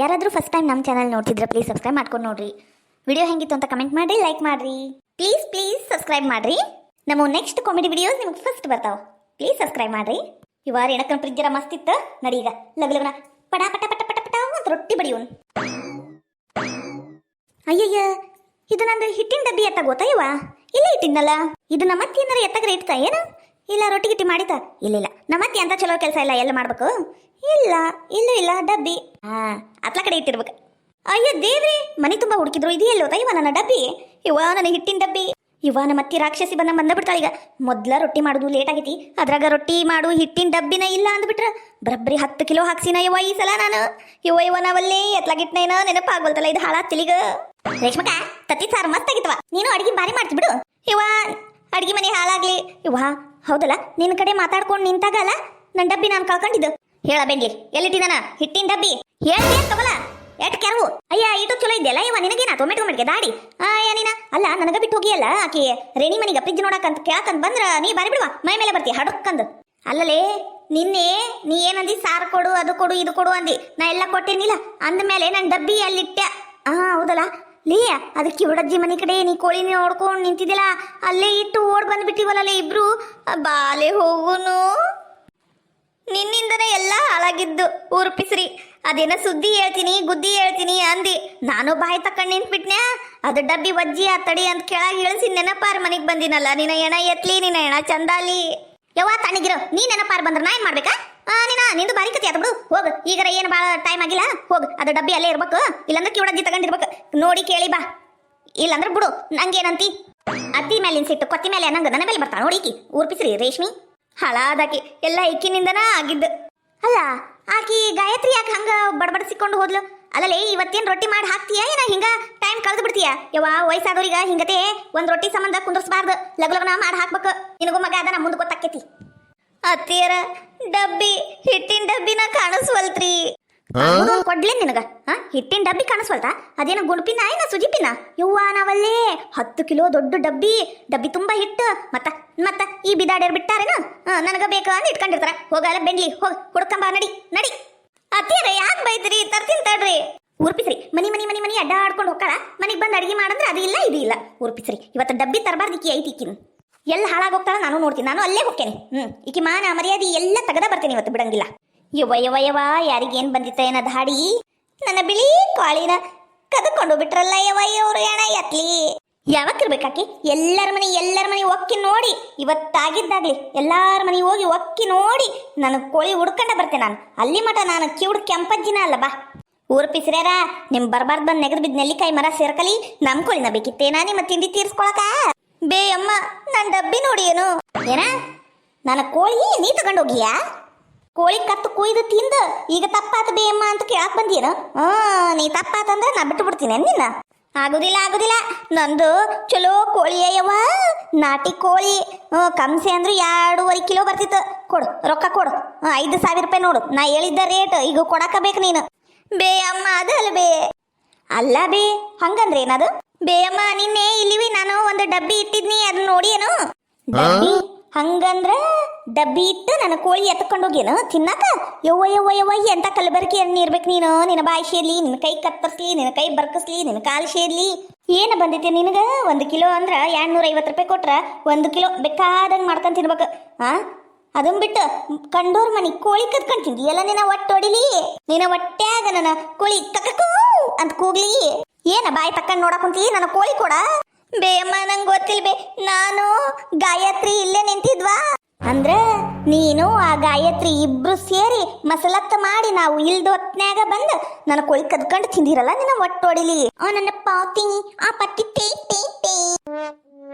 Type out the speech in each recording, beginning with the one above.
ಯಾರಾದರೂ first time ನಮ್ಮ channel ನೋಡ್ತಿದ್ರೆ ಪ್ಲೀಸ್ ಸಬ್ಸ್ಕ್ರೈಬ್ ಮಾಡ್ಕೊಂಡು ನೋಡ್ರಿ. ವಿಡಿಯೋ ಹೆಂಗಿತ್ತು ಅಂತ ಕಮೆಂಟ್ ಮಾಡಿ, ಲೈಕ್ ಮಾಡ್ರಿ. ಪ್ಲೀಸ್ ಸಬ್ಸ್ಕ್ರೈಬ್ ಮಾಡ್ರಿ. ನಮ್ಮ ನೆಕ್ಸ್ಟ್ ಕಾಮಿಡಿ ವಿಡಿಯೋಸ್ ನಿಮಗೆ ಫಸ್ಟ್ ಬರ್ತಾವ. ಪ್ಲೀಸ್ ಸಬ್ಸ್ಕ್ರೈಬ್ ಮಾಡ್ರಿ. ಈ ವಾರ ಏನಕ್ಕ ಫ್ರಿಜ್ ಜರ ಮಸ್ತ್ ಇತ್ತು. ನಡಿ ಈಗ ಲಗಲಗನ ಪಟ ಪಟ ಪಟ ಪಟ ಪಟ ಅಂತ ರೊಟ್ಟಿ ಬಡಿಯೋನು. ಅಯ್ಯಯ್ಯ, ಇದು ನಂದು ಹಿಟ್ಟಿನ ಡಬ್ಬಿ ಎತ್ತ ಗೊತ್ತಾ ಇವ? ಇಲ್ಲೇ ಇಟ್ಟಿದ್ನಲ್ಲ. ಇದು ನಮ್ಮತ್ತಿ ಏನಾರ ಎತ್ತಗ್ರೆ ಇಡ್ತಾ ಏನು? ಇಲ್ಲ ರೊಟ್ಟಿ ಗಿಟ್ಟಿ ಮಾಡಿತಾ? ಇಲ್ಲ ನಮ್ಮತ್ತಿ ಅಂತ ಚಲೋ ಕೆಲಸ ಇಲ್ಲ, ಎಲ್ಲ ಮಾಡ್ಬೇಕು. ಇಲ್ಲ ಡಬ್ಬಿ ಅತ್ಲ ಕಡೆ ಇಟ್ಟಿರ್ಬೇಕು. ಅಯ್ಯೋ ದೇವ್ರಿ, ಮನೆ ತುಂಬಾ ಹುಡುಕಿದ್ರು ಇದು ಎಲ್ಲೋತ ಇವ ನನ್ನ ಡಬ್ಬಿ. ಇವ ನನ್ನ ಹಿಟ್ಟಿನ ಡಬ್ಬಿ. ಇವ ನಮ್ಮತ್ತಿ ರಾಕ್ಷಸಿ ಬಂದ ಬಿಡ್ತಾಳ. ಈಗ ಮೊದ್ಲ ರೊಟ್ಟಿ ಮಾಡುದು ಲೇಟ್ ಆಗೈತಿ, ಅದ್ರಾಗ ರೊಟ್ಟಿ ಮಾಡು ಹಿಟ್ಟಿನ ಡಬ್ಬಿನ ಇಲ್ಲ ಅಂದ್ಬಿಟ್ರ ಬರಬ್ಬರಿ 10 ಕಿಲೋ ಹಾಕ್ಸಿನ ಇವ ಈ ಸಲ ನಾನು. ಇವ ನಾವಲ್ಲೇ ಎತ್ಲಾಗಿಟ್ನೇನ ನೆನಪಾಗೋಲ್ತಲ್ಲ. ಇದು ಹಾಳಾತಿಲಿಗ. ರೇಷ್ಮಕ ತತ್ತಿ ಸಾರು ಮಸ್ತ್ ಆಗಿತ್ವ. ನೀನು ಅಡಿಗೆ ಬಾರಿ ಮಾಡ್ತಿ ಬಿಡು. ಇವ ಅಡಿಗೆ ಮನೆ ಹಾಳಾಗ್ಲಿ. ಇವ ಹೌದಲ್ಲ, ನಿನ್ನ ಕಡೆ ಮಾತಾಡ್ಕೊಂಡು ನಿಂತಾಗಲ್ಲ ನನ್ನ ಡಬ್ಬಿ ನಾನು ಕಳ್ಕೊಂಡಿದ್ದು. ಹೇಳ ಬೆಂಗ್ಲಿ, ಎಲ್ಲಿಟ್ಟಿದಾನ ಹಿಟ್ಟಿನ ಡಬ್ಬಿ? ಹೇಳ್ತಿ ತಗೋಲ. ಎಟ್ ಕೆರವು. ಅಯ್ಯ ಇಟ್ಟು ಚಲೋ ಇದೆಯಲ್ಲ ಇವ ನಿನಗೇನ ಟೊಮೆಟೊ ದಾಡಿ ಏನಿನ ಅಲ್ಲ. ನನಗ ಬಿಟ್ಟು ಹೋಗಿಯಲ್ಲ ಆಕಿ ರೇಣಿ ಮನಿಗ ಫ್ರಿಜ್ ನೋಡಕಂತ ಕೇಳಕಂತ ಬಂದ್ರ ನೀ ಬಾರಿ ಬಿಡುವ ಮೈ ಮೇಲೆ ಬರ್ತೀಯ ಹಡಕ್ಕಂದು. ಅಲ್ಲಲೇ ನಿನ್ನೆ ನೀ ಏನಂದಿ, ಸಾರು ಕೊಡು ಅದು ಕೊಡು ಇದು ಕೊಡು ಅಂದಿ. ನಾ ಎಲ್ಲ ಕೊಟ್ಟೇನಿಲ್ಲ. ಅಂದ್ಮೇಲೆ ನನ್ನ ಡಬ್ಬಿ ಅಲ್ಲಿಟ್ಟೆ. ಹೌದಲ್ಲ ಲೇ, ಅದಕ್ಕೆ ಹುಡಜ್ಜಿ ಮನೆ ಕಡೆ ನೀ ಕೋಳಿ ನೋಡ್ಕೊಂಡು ನಿಂತಿದ್ದಿಲ್ಲ, ಅಲ್ಲೇ ಇಟ್ಟು ಓಡ್ ಬಂದ್ಬಿಟ್ಟಿವಲ್ಲೇ ಇಬ್ರು. ಬಾಲೆ ಹೋಗುನು. ನಿನ್ನಿಂದನೇ ಎಲ್ಲ ಹಾಳಾಗಿದ್ದು ಊರು ಪಿಸ್ರಿ. ಅದೇನ ಸುದ್ದಿ ಹೇಳ್ತೀನಿ ಗುದ್ದಿ ಹೇಳ್ತೀನಿ ಅಂದಿ. ನಾನು ಬಾಯಿ ತಕೊಂಡು ನಿಂತ್ಬಿಟ್ನ್ಯಾ. ಅದು ಡಬ್ಬಿ ವಜ್ಜಿ ಆ ತಡಿ ಅಂತ ಕೆಳಗೆ ಇಳಿಸಿ ನೆನಪಾರ ಮನೆಗೆ ಬಂದಿನಲ್ಲ. ನಿನ್ನ ಎಣ ಎತ್ಲಿ, ನಿನ್ನ ಎಣ ಚಂದಾಲಿ. ಯವ್ವ ತಣ್ಣಗಿರೋ, ನೀ ನೆನಪಾರ ಬಂದ್ರ ನಾ ಏನ್ ಮಾಡ್ಬೇಕಾ? ನಿಂದು ಬಾರಿ ಕತಿ ಆತ ಬಿಡು. ಹೋಗು, ಈಗರ ಏನು ಭಾಳ ಟೈಮ್ ಆಗಿಲ್ಲ. ಹೋಗು, ಅದು ಡಬ್ಬಿ ಅಲ್ಲೇ ಇರ್ಬೇಕು. ಇಲ್ಲಾಂದ್ರೆ ಕಿವಡಜ್ಜಿ ತಗೊಂಡಿರ್ಬೇಕು. ನೋಡಿ ಕೇಳಿ ಬಾ. ಇಲ್ಲಾಂದ್ರೆ ಬಿಡು. ನಂಗೇನಂತಿ? ಅತ್ತಿ ಮೇಲಿನ ಸಿಟ್ಟು ಕೊತ್ತಿ ಮೇಲೆ ನಂಗೆ ನನ್ನ ಮೇಲೆ ಬರ್ತಾ ನೋಡಿ ಈಕಿ ಊರ್ ಪಿಸ್ರಿ ರೇಷ್ಮಿ. ಹಾಳಾದಾಕಿ ಎಲ್ಲ ಈಕಿನಿಂದನ ಆಗಿದ್ದು. ಅಲ್ಲ ಆಕಿ ಗಾಯತ್ರಿ ಯಾಕೆ ಹಂಗ ಬಡಬಡಿಸಿಕೊಂಡು ಹೋದ್ಲು? ಅಲ್ಲಲೇ ಇವತ್ತೇನು ರೊಟ್ಟಿ ಮಾಡಿ ಹಾಕ್ತೀಯ ಏನ ಹಿಂಗ ಟೈಮ್ ಕಳೆದು ಬಿಡ್ತೀಯ? ಯವ್ವ ವಯಸ್ಸಾದವ್ರಿಗೆ ಹಿಂಗತೆ ಒಂದ್ ರೊಟ್ಟಿ ಸಂಬಂಧ ಕುಂದರ್ಸ್ಬಾರ್ದು. ಲಗ್ಲಗ್ನ ಮಾಡಿ ಹಾಕ್ಬೇಕು. ನಿನಗೂ ಮಗ ಅದನ್ನ ಮುಂದೆ ಗೊತ್ತಾಕೇತಿ. ಅತ್ತಿಯರ ಡಬ್ಬಿ ಹಿಟ್ಟಿನ ಡಬ್ಬಿನ ಕಾಣಿಸ್ವಲ್ತ್ರಿ. ಕೊಡ್ಲೇ ನಿನಗ ಹಿಟ್ಟಿನ ಡಬ್ಬಿ ಕಾಣಿಸ್ವಲ್ತಾ? ಅದೇನ ಗುಣಪಿನ ಏನ ಸುಜಿಪಿನ? ಯವ್ವ ನಾವಲ್ಲೇ 10 ಕಿಲೋ ದೊಡ್ಡ ಡಬ್ಬಿ ತುಂಬಾ ಹಿಟ್ಟು. ಮತ್ತ ಈ ಬಿದಾಡ್ಯಾರ ಬಿಟ್ಟಾರೇನ? ನನಗ ಬೇಕು ಅಂತ ಇಟ್ಕೊಂಡಿರ್ತಾರ. ಹೋಗಲ್ಲ ಬೆಂಗ್ಲಿ, ಹೋಗ ಹುಡ್ಕಂಬ. ನಡಿ ಅತ್ತಿಯರ ಯಾಕೆ ಬೈದ್ರಿ? ತರ್ತೀನಿ ತಡ್ರಿ. ಊರ್ಪಿಸ್ರಿ ಮನಿ ಅಡ್ಡ ಆಡ್ಕೊಂಡು ಹೋಗ್ತಾಳ. ಮನಿಗೆ ಬಂದು ಅಡಿಗೆ ಮಾಡಂದ್ರೆ ಅದು ಇಲ್ಲ ಇದು ಇಲ್ಲ. ಊರ್ಪಿಸ್ರಿ ಇವತ್ತು ಡಬ್ಬಿ ತರಬಾರ್ದಿಕ್ಕಿ ಐತಿ ಈಕಿನ. ಎಲ್ಲ ಹಾಳಾಗೋಗ್ತಾಳ ನಾನು ನೋಡ್ತೀನಿ. ನಾನು ಅಲ್ಲೇ ಹೋಗ್ತೇನೆ. ಈಕಿ ಮಾನ ಮರ್ಯಾದೆ ಎಲ್ಲ ತೆಗೆದ ಬರ್ತೇನೆ ಇವತ್ತು, ಬಿಡಂಗಿಲ್ಲ. ಯವ್ವ ಯಾರಿಗೇನ್ ಬಂದಿತ್ತ ಏನ ಧಾಡಿ? ನನ್ನ ಬಿಳಿ ಕಾಳಿನ ಕದ್ಕೊಂಡು ಬಿಟ್ರಲ್ಲ ಯವ್ವರು ಎಣ ಎತ್ಲಿ. ಯಾವಕ್ಕಿರ್ಬೇಕಾಕಿ? ಎಲ್ಲರ ಮನೆ ಒಕ್ಕಿ ನೋಡಿ. ಇವತ್ತಾಗಿದ್ದಾಗ್ಲಿ ಎಲ್ಲಾರ ಮನೆ ಹೋಗಿ ಒಕ್ಕಿ ನೋಡಿ ನಾನು ಕೋಳಿ ಹುಡ್ಕೊಂಡ ಬರ್ತೇನೆ. ನಾನು ಅಲ್ಲಿ ಮಠ ನಾನು ಕಿವುಡ್ ಕೆಂಪಜ್ಜಿನ ಅಲ್ಲ. ಬಾ ಊರ್ ಪಿಸ್ರ್ಯಾರ, ನಿಮ್ ಬರ್ಬಾರ್ದು ಬಂದು ನೆಗದ್ ಬಿದ್ದು ನೆಲ್ಲಿಕಾಯಿ ಮರ ಸೇರ್ಕಲಿ. ನಮ್ ಕೋಳಿನ ಬೇಕಿತ್ತೇನಾ ನಿಮ್ಮ ತಿಂಡಿ ತೀರ್ಸ್ಕೊಳಕ? ಬೇ ಅಮ್ಮ ನನ್ನ ಡಬ್ಬಿ ನೋಡಿ. ಏನ ನನ್ನ ಕೋಳಿ ನೀ ತಗೊಂಡೋಗಿಯಾ? ಕೋಳಿ ಕತ್ತು ಕುಯ್ದು ತಿಂದು ಈಗ ತಪ್ಪಾತ ಬೇ ಅಮ್ಮ ಅಂತ ಕೇಳಕ್ ಬಂದಿಯೇನು? ನೀ ತಪ್ಪಾತಂದ್ರೆ ನಾ ಬಿಟ್ಟು ಬಿಡ್ತೀನಿ. ನಿನ್ನ ಆಗುದಿಲ್ಲ. ನಂದು ಚಲೋ ಕೋಳಿ ಅಯ್ಯವ್ವ, ನಾಟಿ ಕೋಳಿ. ಕಮ್ಸೆ ಅಂದ್ರೆ 2.5 ಕಿಲೋ ಬರ್ತಿತ್ತು. ಕೊಡು ರೊಕ್ಕ ಕೊಡು. 5,000 ರೂಪಾಯಿ ನೋಡು. ನಾ ಹೇಳಿದ್ದ ರೇಟ್ ಈಗ ಕೊಡಾಕ ಬೇಕು ನೀನು. ಬೇ ಅಮ್ಮ ಅದಲ್ಲ ಬೇ. ಅಲ್ಲ ಬೇ, ಹಂಗಂದ್ರೆ ಏನದು? ಬೇ ಅಮ್ಮ ನಿನ್ನೆ ಇಲ್ಲಿವಿ ನಾನು ಒಂದು ಡಬ್ಬಿ ಇಟ್ಟಿದ್ನಿ, ಅದನ್ನ ನೋಡಿ ಏನು? ಡಬ್ಬಿ ಹಂಗಂದ್ರ ಡಬ್ಬಿ ಇಟ್ಟು ನನ್ನ ಕೋಳಿ ಎತ್ಕೊಂಡೋಗೇನು ತಿನ್ನಾಕ? ಯವ್ವ ಎಂತ ಕಲಬೆರಕೆ ಎಣ್ಣೆ ಇರ್ಬೇಕು ನೀನು. ನಿನ್ನ ಬಾಯಿ ಸೇರ್ಲಿ, ನಿನ್ನ ಕೈ ಕತ್ತರಿಸ್ಲಿ, ನಿನ್ನ ಕೈ ಬರ್ಕಸ್ಲಿ, ನಿನ್ನ ಕಾಲು ಸೇರ್ಲಿ. ಏನು ಬಂದೈತಿ ನಿನಗ? 1 ಕಿಲೋ ಅಂದ್ರ 250 ರೂಪಾಯಿ ಕೊಟ್ರ 1 ಕಿಲೋ ಬೇಕಾದಂಗೆ ಮಾಡ್ಕೊಂಡ್ ತಿನ್ಬೇಕು. ಅದನ್ ಬಿಟ್ಟು ಕಂಡೋರ್ ಮನಿ ಕೋಳಿ ಕತ್ಕೊಂಡ್ ತಿಂದಿ ಎಲ್ಲ. ನಿನ್ನ ಒಟ್ಟು ಹೊಡಿಲಿ. ನಿನ್ನ ಹೊಟ್ಟ್ಯಾಗ ನನ್ನ ಕೋಳಿ ಕಕ್ಕೂ ಅಂತ ಕೂಗ್ಲಿ. ಏನ ಬಾಯಿ ತಕ್ಕಂಡ್ ನೋಡಕ್ ಕುಂತಿ? ನನ್ನ ಕೋಳಿ ಕೊಡ. ಬೇ ಅಮ್ಮ ನಂಗೆ ಗೊತ್ತಿಲ್ಲ ಬೇ. ನಾನು ಗಾಯತ್ರಿ ಇಲ್ಲೇ ನಿಂತಿದ್ವಾ ಅಂದ್ರ ನೀನು ಆ ಗಾಯತ್ರಿ ಇಬ್ರು ಸೇರಿ ಮಸಲತ್ತ ಮಾಡಿ ನಾವು ಇಲ್ದ ಹೊತ್ನ್ಯಾಗ ಬಂದು ನನ್ನ ಕೋಳಿ ಕದ್ಕೊಂಡು ತಿಂದಿರಲ್ಲ. ನಿನ್ನ ಒಟ್ಟು ಹೊಡಿಲಿ. ನನ್ನ ಪಾತಿ ಆ ಪಟ್ಟಿ ಟೇ ಟೇ ಟೇ.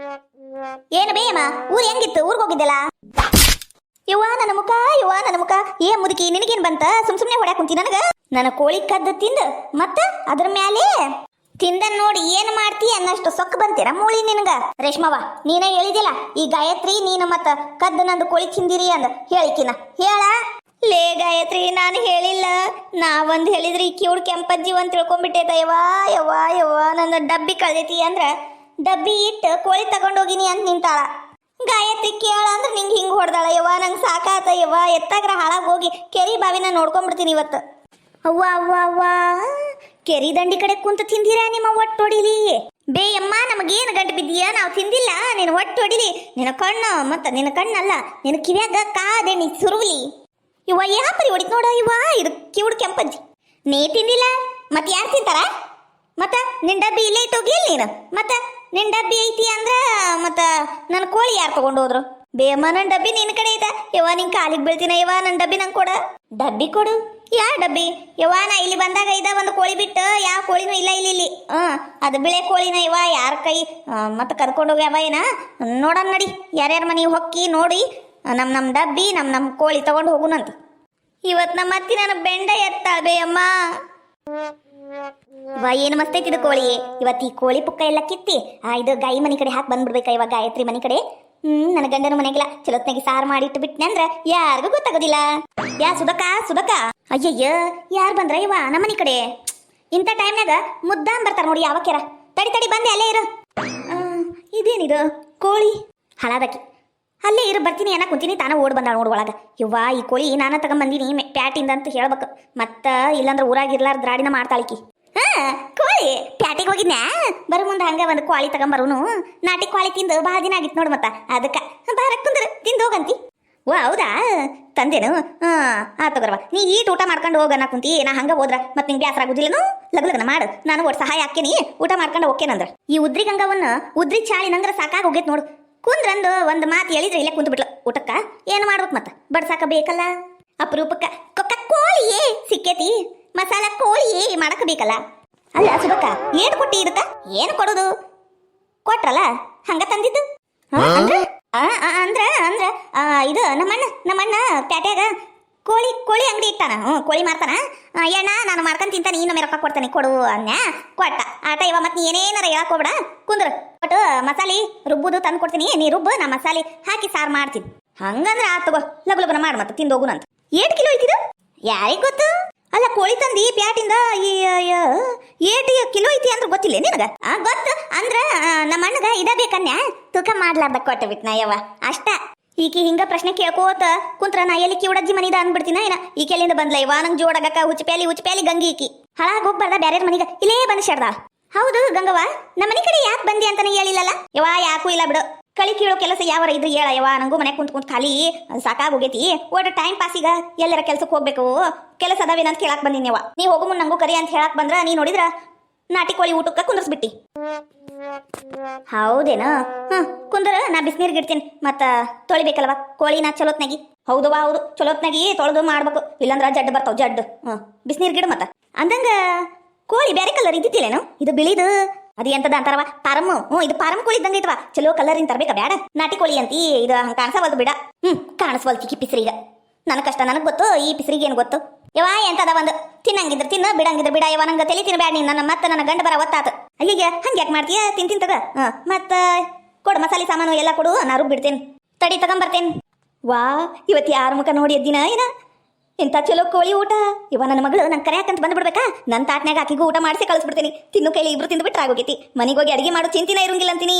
ಏನು ಬೇ ಅಮ್ಮ ಊರ್ ಹೆಂಗಿತ್ತು? ಊರ್ಗ್ ಹೋಗಿದ್ದಲ್ಲ? ಯವ್ವ ನನ್ನ ಮುಖ ಏ ಮುದುಕಿ, ನಿನಗೇನ್ ಬಂತ? ಸುಮ್ನೆ ಹೊಡ್ಯಾಕ್ ಕುಂತಿ ನನಗ? ನನ್ನ ಕೋಳಿ ಕದ್ದು ತಿಂದು ಮತ್ತ ಅದ್ರ ಮ್ಯಾಲೆ ತಿಂದ ನೋಡಿ ಏನ್ ಮಾಡ್ತಿ ಅನ್ನಷ್ಟು ಸೊಕ್ಕ ಬಂತೀರ ಮೂಳಿ ನಿನಗ. ರೇಷ್ಮವ್ವ ನೀನ ಹೇಳಿದಿಲ್ಲ ಈ ಗಾಯತ್ರಿ ನೀನು ಮತ್ತ ಕದ್ದು ನಂದು ಕೋಳಿ ತಿಂದಿರಿ ಅಂದ. ಹೇಳಿಕಿನ ಹೇಳ ಲೇ ಗಾಯತ್ರಿ. ನಾನು ಹೇಳಿಲ್ಲ. ನಾವೊಂದು ಹೇಳಿದ್ರಿ ಕಿವುಡ್ ಕೆಂಪಜ್ಜಿ ಅಂತ ತಿಳ್ಕೊಂಡ್ಬಿಟ್ಟೈತ. ಯವ್ವ ನನ್ನ ಡಬ್ಬಿ ಕಳ್ದೈತಿ ಅಂದ್ರ ಡಬ್ಬಿ ಇಟ್ಟು ಕೋಳಿ ತಗೊಂಡೋಗಿನಿ ಅಂತ ನಿಂತಾಳ. ಗಾಯತ್ರಿ ಕೇಳ ಅಂದ್ರೆ ನಿಂಗೆ ಹಿಂಗೆ ಹೊಡೆದಾಳ. ಯವ್ವ ನಂಗೆ ಸಾಕಾತ ಯವ್ವ. ಎತ್ತಾಗ್ರ ಹಾಳಾಗಿ ಹೋಗಿ ಕೆರಿ ಬಾವಿನ ನೋಡ್ಕೊಂಡ್ಬಿಡ್ತೀನಿ ಇವತ್ತು. ಅವ್ವ ಅವ್ವ ಅವ್ವ, ಕೆರಿ ದಂಡಿ ಕಡೆ ಕುಂತ ತಿಂದಿರಾ ನಿಮ್ಮ ಒಟ್ಟು ಹೊಡಿಲಿ. ಬೇಯಮ್ಮ ನಮಗೇನು ಗಂಟು ಬಿದ್ದೀಯ, ನಾವು ತಿಂದಿಲ್ಲ. ನೀನು ಒಟ್ಟು ಹೊಡಿಲಿ. ನಿನ್ನ ಕಣ್ಣು ಮತ್ತ ನಿನ್ನ ಕಣ್ಣಲ್ಲ, ನಿನ್ನ ಕಿವ್ಯಾಗ ಕಾದೆಣ್ಣಿ ಸುರುವಲಿ. ಇವ ಯಾಪರಿ ಹೊಡಿತ್ ನೋಡ. ಇವ ಇದು ಕಿವುಡು ಕೆಂಪಜ್ಜಿ. ನೀ ತಿಂದಿಲ್ಲ ಮತ್ತೆ ಯಾರು ತಿಂತಾರ? ಮತ್ತ ನಿನ್ ಡಬ್ಬಿ ಇಲ್ಲೇ ಇಟ್ಟೋಗಿಲ್ಲ ನೀನು. ಮತ್ತ ನಿನ್ ಡಬ್ಬಿ ಐತಿ ಅಂದ್ರ ಮತ್ತ ನನ್ನ ಕೋಳಿ ಯಾರು ತಗೊಂಡು ಹೋದ್ರು? ಬೇಯಮ್ಮ ನನ್ನ ಡಬ್ಬಿ ನಿನ್ನ ಕಡೆ ಐತ. ಯವ್ವ ನಿನ್ ಕಾಲಿಗೆ ಬೀಳ್ತೀನ. ಯವ್ವ ನನ್ನ ಡಬ್ಬಿ ನಂಗೆ ಕೊಡ. ಡಬ್ಬಿ ಕೊಡು. ಯಾ ಡಬ್ಬಿ? ಯವ್ವ ನಾ ಇಲ್ಲಿ ಬಂದಾಗ ಇದ ಒಂದು ಕೋಳಿ ಬಿಟ್ಟು ಯಾವ ಕೋಳಿನೂ ಇಲ್ಲ ಇಲ್ಲಿ. ಅದು ಬಿಳೆ ಕೋಳಿನ ಯವ್ವ ಯಾರ ಕೈ ಮತ್ತೆ ಕರ್ಕೊಂಡು ಹೋಗ್ಯಾವ ಏನ ನೋಡೋಣ ನಡಿ. ಯಾರ್ಯಾರ ಮನೆಗೆ ಹೊಕ್ಕಿ ನೋಡಿ ನಮ್ಮ ಡಬ್ಬಿ ನಮ್ಮ ಕೋಳಿ ತಗೊಂಡು ಹೋಗುನಂತ. ಇವತ್ತು ನಮ್ಮ ಅತ್ತಿ ನನ್ನ ಬೆಂಡ ಎತ್ತಾಳ ಬೇಯಮ್ಮ. ವಾ ಏನು ಮಸ್ತೈತಿ ಇದು ಕೋಳಿ. ಇವತ್ತು ಈ ಕೋಳಿ ಪುಕ್ಕ ಎಲ್ಲ ಕಿತ್ತಿ ಇದು ಗಾಯಿ ಮನೆ ಕಡೆ ಹಾಕಿ ಬಂದ್ಬಿಡ್ಬೇಕ. ಇವಾಗ ಗಾಯತ್ರಿ ಮನೆ ಕಡೆ. ನನ್ನ ಗಂಡನ ಮನೆಗಿಲ್ಲ ಚಲೋತ್ನಾಗಿ ಸಾರು ಮಾಡಿ ಇಟ್ಟು ಬಿಟ್ನೆ ಅಂದ್ರ ಯಾರಿಗೂ ಗೊತ್ತಾಗೋದಿಲ್ಲ. ಯಾ ಸುಧಕ ಅಯ್ಯಯ್ಯ ಯಾರು ಬಂದ್ರ ಇವ ನಮ್ಮ ಮನೆ ಕಡೆ? ಇಂಥ ಟೈಮ್ನಾಗ ಮುದ್ದಾಂ ಬರ್ತಾರ ನೋಡಿ ಯಾವಕ್ಯಾರ. ತಡಿ ಬಂದೆ ಅಲ್ಲೇ ಇರು. ಇದೇನಿದು ಕೋಳಿ ಹಳಾದಕ್ಕಿ. ಅಲ್ಲೇ ಇರು ಬರ್ತೀನಿ ಏನ ಕುಂತೀನಿ. ತಾನ ಓಡ್ ಬಂದಾಳ ನೋಡ್ ಒಳಗ. ಇವ್ವ ಈ ಕೋಳಿ ನಾನು ತಗೊಂಬಂದಿನಿ ಪ್ಯಾಟಿಂದ ಅಂತ ಹೇಳ್ಬೇಕು. ಮತ್ತ ಇಲ್ಲಾಂದ್ರ ಊರಾಗಿರ್ಲಾರ್ದ ದ್ರಾಡಿನ ಮಾಡ್ತಾಳಿಕಿ. ಕೋಳಿ ಪ್ಯಾಟಿಗೆ ಹೋಗಿದ್ನ್ಯಾ? ಬರೋ ಮುಂದೆ ಹಂಗ ಒಂದು ಕೋಳಿ ತಗೊಂಬರುನು. ನಾಟಿ ಕೋಳಿ ತಿಂದು ಭಾಳ ದಿನ ಆಗಿತ್ತು ನೋಡು. ಮತ್ತ ಅದಕ್ಕ ಬಾರಕ್ ಕುಂದ್ರ ತಿಂದು ಹೋಗಂತಿ. ಓ ಹೌದಾ ತಂದೇನು? ಆತಗರ್ವ ನೀ ಈಟ್ ಊಟ ಮಾಡ್ಕೊಂಡು ಹೋಗನ ಕುಂತಿ. ನಾ ಹಂಗ ಹೋದ್ರ ಮತ್ ನಿಂಗೆ ಬ್ಯಾಸರ ಆಗುದಿಲ್ಲನು? ಲಗ್ಲಗ್ನ ಮಾಡು, ನಾನು ಒಟ್ಟು ಸಹಾಯ ಹಾಕೇನಿ. ಊಟ ಮಾಡ್ಕೊಂಡು ಹೋಗ್ತೇನಂದ್ರ ಈ ಉದ್ರಿ ಗಂಗವನ್ನ ಉದ್ರಿ ಚಾಳಿ ನಂದ್ರ ಸಾಕಾಗ ಹೋಗೈತ್ ನೋಡು. ಕುಂದ್ರಂದು ಒಂದು ಮಾತು ಹೇಳಿದ್ರೆ ಇಲ್ಲೇ ಕುಂತು ಬಿಟ್ಲು. ಊಟಕ್ಕ ಏನು ಮಾಡ್ಬೇಕು ಮತ್ತ ಬಡ್ಸಾಕ ಬೇಕಲ್ಲ. ಅಪರೂಪಕ್ಕ ಕೊಕ್ಕ ಕೋಳಿಯೇ ಸಿಕ್ಕೇತಿ. ಮಸಾಲ ಕೋಳಿಯೇ ಮಾಡಕ ಬೇಕಲ್ಲ. ಅಲ್ಲ ಸುಬಕ್ಕ ಏಟ್ ಕೊಟ್ಟಿ ಇದಕ್ಕ? ಏನು ಕೊಡುದು? ಕೊಟ್ರಲ್ಲ ಹಂಗ ತಂದಿದ್ದು. ಅಂದ್ರ ಇದು ನಮ್ಮಣ್ಣ ಪ್ಯಾಟ್ಯಾಗ ಕೋಳಿ ಅಂಗಡಿ ಇಟ್ಟಾನ. ಕೋಳಿ ಮಾರ್ತಾನ. ಎಣ್ಣ ನಾನು ಮಾಡ್ಕೊಂಡ್ ತಿಂತಾನೆ, ಇನ್ನೊಮ್ಮೆ ರೊಕ್ಕ ಕೊಡ್ತಾನೆ ಕೊಡು ಅನ್ಯ ಕೊಟ್ಟ. ಆಟ ಇವ ಮತ್ತೆ ನೀ ಏನೇನಾರ ಹೇಳಕ್ ಹೋಗ್ಬೇಡ. ಕುಂದ್ರ ಒಟ್ಟು ಮಸಾಲೆ ರುಬ್ಬುದು ತಂದು ಕೊಡ್ತೀನಿ. ನೀ ರುಬ್ಬು, ನಾ ಮಸಾಲೆ ಹಾಕಿ ಸಾರು ಮಾಡ್ತೀನಿ. ಹಂಗಂದ್ರ ಆತ್ ತಗೋ, ಲಗುಲಗುನ ಮಾಡ್ ಮತ್ತೆ ತಿಂದೋಗುನಂತ. 8 ಕಿಲೋ ಐತಿದು ಯಾರಿಗ್ ಗೊತ್ತು? ಅಲ್ಲ ಕೋಳಿ ತಂದಿ ಪ್ಯಾಟಿಂದ 8 ಕಿಲೋ ಐತಿ ಅಂದ್ರೆ ಗೊತ್ತಿಲ್ಲ ನಿನಗ? ಗೊತ್ತು ಅಂದ್ರ ನಮ್ಮ ಅಣ್ಣಗ ಇದ ಬೇಕನ್ಯ ತೂಕ ಮಾಡ್ಲಾರ್ದ ಕೊಟ್ಟ ಬಿಟ್ನ ಯವ್ವ ಅಷ್ಟ. ಈಕಿ ಹಿಂಗ ಪ್ರಶ್ನೆ ಕೇಳ್ಕೋತ ಕುಂತ್ರ ನಾ ಎಲ್ಲಿ ಕಿವುಡಜ್ಜಿ ಮನಿದ ಅಂದ್ಬಿಡ್ತೀನ ಏನ. ಈಕೆ ಎಲ್ಲಿಂದ ಬಂದ್ಲ ಇವ ನಂಗೆ ಜೋಡಗಕ್ಕ ಉಚ್ಚಪ್ಯಾಲಿ ಗಂಗಿ ಈಕಿ. ಹಾಳಾಗ ಹೋಗ್ಬಾರ್ದ ಬ್ಯಾರ್ಯಾರ ಮನಿಗ ಇಲ್ಲೇ ಬಂದ್ ಶೆಡ್ದ. ಹೌದು ಗಂಗವ್ವ ನಮ್ಮ ಮನೆ ಕಡೆ ಯಾಕೆ ಬಂದಿ ಅಂತಾನೆ ಹೇಳಿಲ್ಲಲ್ಲ? ಯವ್ವ ಯಾಕೂ ಇಲ್ಲ ಬಿಡು. ಕಳಿ ಕೀಳೋ ಕೆಲಸ ಯಾವರ ಇದ್ರೆ ಹೇಳ ಯವ್ವ. ನಂಗೂ ಮನೆ ಕುಂತ್ ಖಾಲಿ ಸಾಕಾಗ ಹೋಗೈತಿ. ಒಟ್ಟು ಟೈಮ್ ಪಾಸಿಗ ಎಲ್ಲರ ಕೆಲ್ಸಕ್ಕೆ ಹೋಗ್ಬೇಕು. ಕೆಲಸ ಅದಾವೇನಂತ ಕೇಳಾಕ್ ಬಂದಿನಿ ಯವ್ವ. ನೀ ಹೋಗು ಮುನ್ ನಂಗೂ ಕರಿ ಅಂತ ಹೇಳಾಕ್ ಬಂದ್ರ ನೀ ನೋಡಿದ್ರ ನಾಟಿ ಕೋಳಿ ಊಟಕ್ಕ ಕುಂದರ್ಸ್ಬಿಟ್ಟಿ. ಹೌದೇನ? ಕುಂದ್ರ ನಾ ಬಿಸಿನೀರ್ಗೆ ಇಡ್ತೀನಿ. ಮತ್ತ ತೊಳಿಬೇಕಲ್ವ ಕೋಳಿನ ಚಲೋತ್ನಾಗಿ. ಹೌದವಾ ಹೌದು, ಚಲೋತ್ನಾಗಿ ತೊಳೆದು ಮಾಡ್ಬೇಕು. ಇಲ್ಲಾಂದ್ರ ಜಡ್ಡು ಬರ್ತಾವ ಜಡ್ಡು. ಬಿಸಿನೀರ್ಗಿಡ ಮತ್ತ ಅಂದಂಗ ಕೋಳಿ ಬೇರೆ ಕಲರ್ ಇದ್ದಿತ್ತಿಲ್ಲೇನು? ಇದು ಬಿಳಿದು ಅದು ಎಂತದ ಅಂತಾರವ ಪಾರಮ್ಮು. ಇದು ಪಾರಮ್ ಕೋಳಿ ಇದ್ದಂಗ ಐತವ. ಚಲೋ ಕಲರ್ ಇಂತ ತರ್ಬೇಕ ಬ್ಯಾಡ. ನಾಟಿ ಕೋಳಿ ಅಂತಿ ಇದು ಹಂಗ ಕಾಣಿಸವಲ್ದು ಬಿಡ. ಕಾಣಿಸ್ವಲ್ತಿಕಿ ಪಿಸ್ರಿಗ. ನನ್ನ ಕಷ್ಟ ನನಗ್ ಗೊತ್ತು, ಈ ಪಿಸ್ರಿಗೆ ಏನು ಗೊತ್ತು? ಯವಾ ಎಂತದ ಒಂದು ತಿನ್ನಂಗಿದ್ರ ತಿನ್ನ, ಬಿಡಂಗಿದ್ರ ಬಿಡ. ಯವ ನಂಗೆ ತಲೆ ತಿನ್ಬ್ಯಾಡ ನೀನು. ನನ್ನ ಗಂಡ ಬರ ಒತ್ತಾತು. ಅಯ್ಯಯ್ಯ ಹಂಗೆ ಯಾಕೆ ಮಾಡ್ತೀಯ? ತಿಂತಗ ಮತ್ತ ಕೊಡು ಮಸಾಲೆ ಸಾಮಾನು ಎಲ್ಲ ಕೊಡು, ನಾ ರುಬ್ಬಿಡ್ತೇನೆ. ತಡಿ ತಗೊಂಬರ್ತೇನೆ. ವಾ ಇವತ್ತು ಯಾರ ಮುಖ ನೋಡಿ ಎದ್ದಿನ ಏನ? ಇಂಥ ಚಲೋ ಕೋಳಿ ಊಟ. ಇವ ನನ್ನ ಮಗಳು ನಂಗೆ ಕರೆಯಾಕಂತ ಬಂದ್ಬಿಡ್ಬೇಕಾ? ನನ್ನ ತಾಟ್ನ್ಯಾಗ ಆಕಿಗೂ ಊಟ ಮಾಡಿಸಿ ಕಳಿಸ್ಬಿಡ್ತೀನಿ. ತಿನ್ನು ಕೈಲಿ ಇಬ್ರು ತಿಂದು ಬಿಟ್ರೆ ಆಗೋಗೈತಿ. ಮನೆಗೆ ಹೋಗಿ ಅಡಿಗೆ ಮಾಡೋ ಚಿಂತಿನ ಇರಂಗಿಲ್ಲ ಅಂತೀನಿ.